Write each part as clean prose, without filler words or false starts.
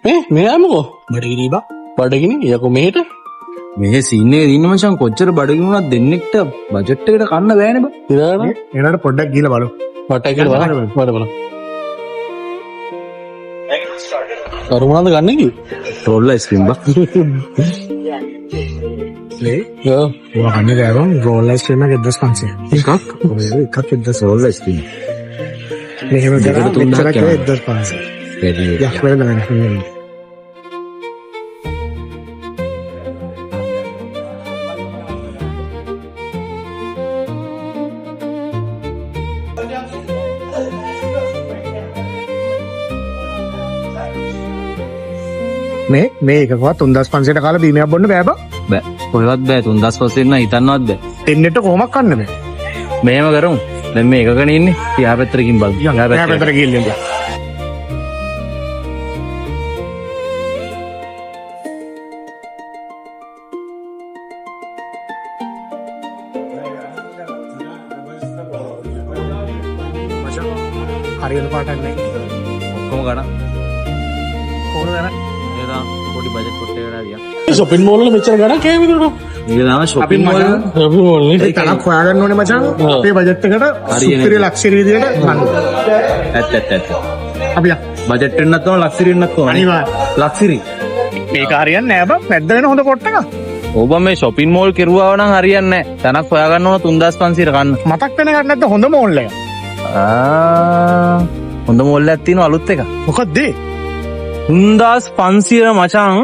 මෙයාමකෝ බඩගිනි බා. බඩගිනි යකෝ මෙහෙට මේ සීන් එකේ ඉන්න මචං කොච්චර බඩගිනි වුණත් දෙන්නෙක්ට බජට් එකට කන්න බෑනේ බා. ඉතින් එනකට පොඩ්ඩක් ගිහලා බලමු. වටේ කියලා බලන්න. කරුණාද ගන්න කි? රෝල් අයිස්ක්‍රීම් බා. ඔව්. ඔයා කන්නේ ගාවම් රෝල් අයිස්ක්‍රීම් එක 1500. එකක් එකක් 1500. Roll ice cream. මෙහෙම කරා දෙකට තුනක් මෙච්චරක් යනවා. 1500. වැඩි. යක් වෙන නෑ. මේ එකකවත් 3500ට කාලා බීමයක් බොන්න බෑ බා. බෑ. කොහෙවත් බෑ 3500 නම් හිතන්නවත් බෑ. දෙන්නෙට කොහොමද කන්න බෑ. මෙහෙම කරමු. දැන් මේ එකකනේ ඉන්නේ. තියා පැත්තකින් බලමු. යා පැත්තට ගිහින් ඉන්න. හරියට පාටක් නැහැ. ඔක්කොම ගණන්. කොහොමද ගන්න? ඒකා පොඩි බජට් කොටේකට හරියක්. shopping mall වල මෙච්චර ගණන් කෑ විතරද? මේක තමයි shopping mall. shopping mall නේ. ඒ තරක් හොයාගන්න ඕනේ මචං. අපේ බජට් එකට සුපිරි ලක්ෂරි විදියට ගන්න. ඇත්ත. අපි යා. බජට් වෙන්නත් ඕන ලක්ෂරි වෙන්නත් ඕන. අනිවාර්යයෙන්. ලක්ෂරි. මේක හරියන්නේ නෑ බා. නැද්ද වෙන හොඳ පොට් එකක්. ඔබ මේ shopping mall කෙරුවා නම් හරියන්නේ නැහැ. තනක් හොයාගන්න ඕන 3500ට ගන්න. මතක් වෙන එකක් නැද්ද හොඳ මෝල් එක? හොඳ මෝල් එකක් තියෙනවා අලුත් එක. මොකක්ද ඒ? 3500 මචං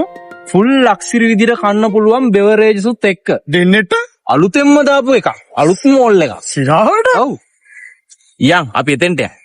ෆුල් ලක්ෂරි විදිහට කන්න පුළුවන් බෙවරේජ්ස් උත් එක්ක. දෙන්නෙට අලුතෙන්ම දාපු එකක්. අලුත් මෝල් එකක්. සිරාවට? ඔව්. යන් අපි එතෙන්ට යන්න.